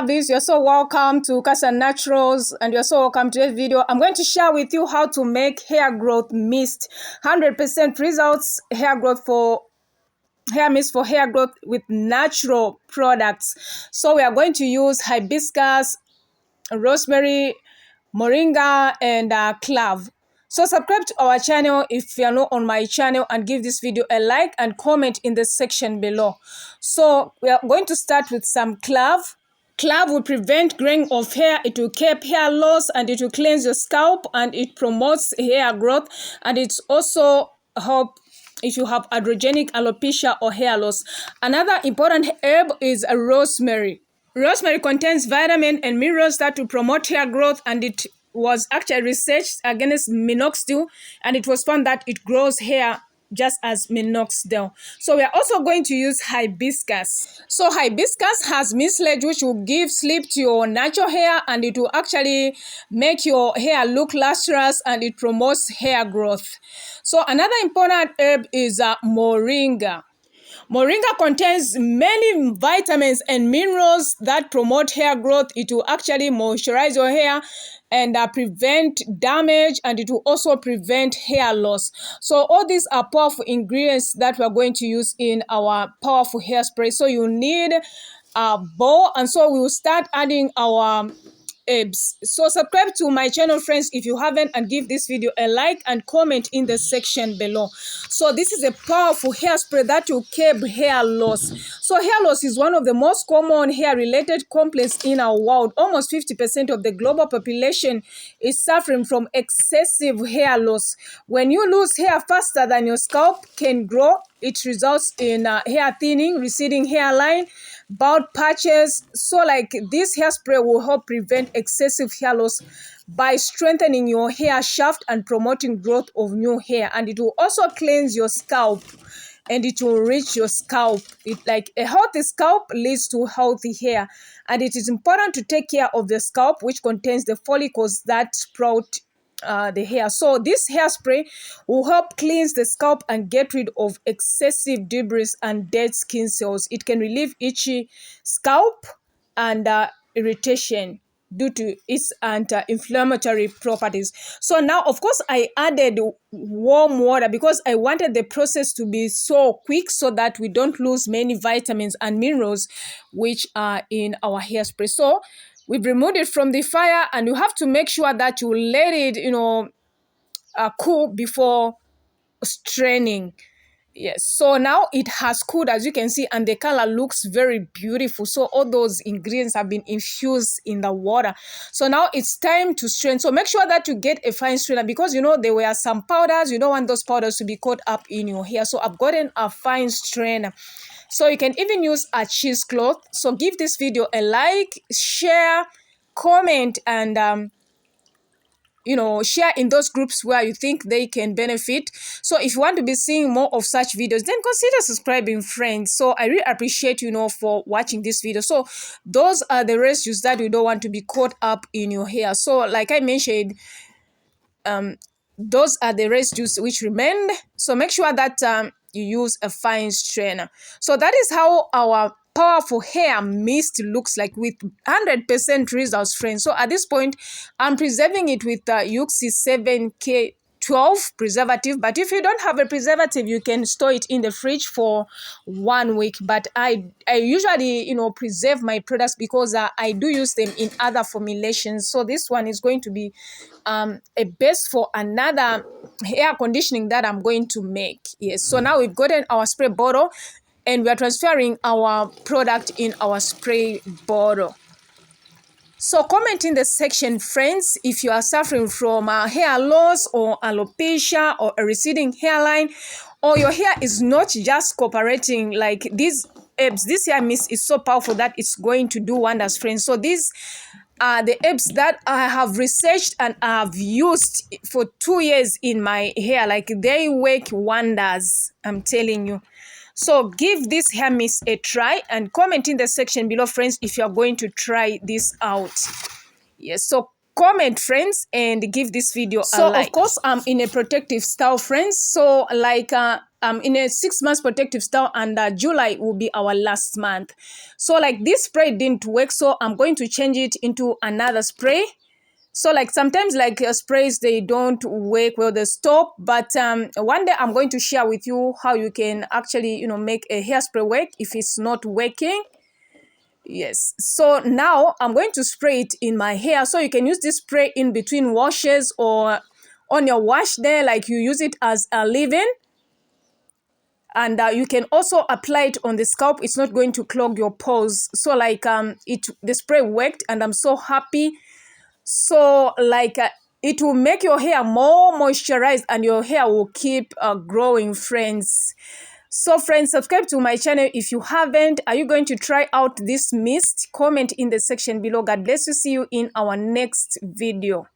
lovelies, you're so welcome to Cassia Naturals, and you're so welcome to this video. I'm going to share with you how to make hair growth mist. 100% results hair mist for hair growth with natural products. So we are going to use hibiscus, rosemary, moringa, and clove. So subscribe to our channel if you are not on my channel, and give this video a like and comment in the section below. So we are going to start with some clove. Clove will prevent graying of hair, it will keep hair loss, and it will cleanse your scalp, and it promotes hair growth, and it's also help if you have androgenic alopecia or hair loss. Another important herb is rosemary. Rosemary contains vitamin and minerals that will promote hair growth, and it was actually researched against minoxidil, and it was found that it grows hair just as minoxidil. So we are also going to use hibiscus. So hibiscus has mucilage which will give sleep to your natural hair, and it will actually make your hair look lustrous, and it promotes hair growth. So another important herb is moringa. Moringa contains many vitamins and minerals that promote hair growth. It will actually moisturize your hair and prevent damage, and it will also prevent hair loss. So all these are powerful ingredients that we are going to use in our powerful hairspray. So you need a bowl, and so we will start adding our herbs. So subscribe to my channel, friends, if you haven't, and give this video a like and comment in the section below. So this is a powerful hairspray that will curb hair loss. So hair loss is one of the most common hair related complaints in our world. Almost 50% of the global population is suffering from excessive hair loss. When you lose hair faster than your scalp can grow, it results in hair thinning, receding hairline, bald patches. So like this hairspray will help prevent excessive hair loss by strengthening your hair shaft and promoting growth of new hair. And it will also cleanse your scalp, and it will reach your scalp. Like a healthy scalp leads to healthy hair, and it is important to take care of the scalp, which contains the follicles that sprout the hair. So this hairspray will help cleanse the scalp and get rid of excessive debris and dead skin cells. It can relieve itchy scalp and irritation due to its anti-inflammatory properties. So now, of course, I added warm water because I wanted the process to be so quick, so that we don't lose many vitamins and minerals which are in our hairspray. So we've removed it from the fire, and you have to make sure that you let it, cool before straining. Yes, so now it has cooled, as you can see, and the color looks very beautiful. So all those ingredients have been infused in the water. So now it's time to strain. So make sure that you get a fine strainer, because there were some powders. You don't want those powders to be caught up in your hair. So I've gotten a fine strainer. So you can even use a cheesecloth. So give this video a like, share, comment, and share in those groups where you think they can benefit. So if you want to be seeing more of such videos, then consider subscribing, friends. So I really appreciate for watching this video. So those are the residues that you don't want to be caught up in your hair. So like I mentioned, those are the residues which remain. So make sure that you use a fine strainer. So that is how our powerful hair mist looks like, with 100% results, friends. So at this point, I'm preserving it with Yuxi 7K12 preservative. But if you don't have a preservative, you can store it in the fridge for 1 week. But I usually preserve my products because I do use them in other formulations. So this one is going to be a base for another hair conditioning that I'm going to make. Yes, so now we've gotten our spray bottle, and we are transferring our product in our spray bottle. So comment in the section, friends, if you are suffering from hair loss or alopecia or a receding hairline, or your hair is not just cooperating. Like these herbs, this hair mist is so powerful that it's going to do wonders, friends. So these are the herbs that I have researched and I have used for 2 years in my hair. Like they work wonders, I'm telling you. So give this hair mist a try, and comment in the section below, friends, if you're going to try this out. Yes, so comment, friends, and give this video a like. Of course, I'm in a protective style, friends. So like I'm in a 6 months protective style, and July will be our last month. So like this spray didn't work, so I'm going to change it into another spray. So like sometimes like sprays, they don't work well, they stop. But one day I'm going to share with you how you can actually, make a hairspray work if it's not working. Yes, so now I'm going to spray it in my hair. So you can use this spray in between washes or on your wash there, like you use it as a leave-in. And you can also apply it on the scalp. It's not going to clog your pores. So like the spray worked, and I'm so happy. So like it will make your hair more moisturized, and your hair will keep growing, friends. So friends, subscribe to my channel if you haven't. Are you going to try out this mist? Comment in the section below. God bless you. See you in our next video.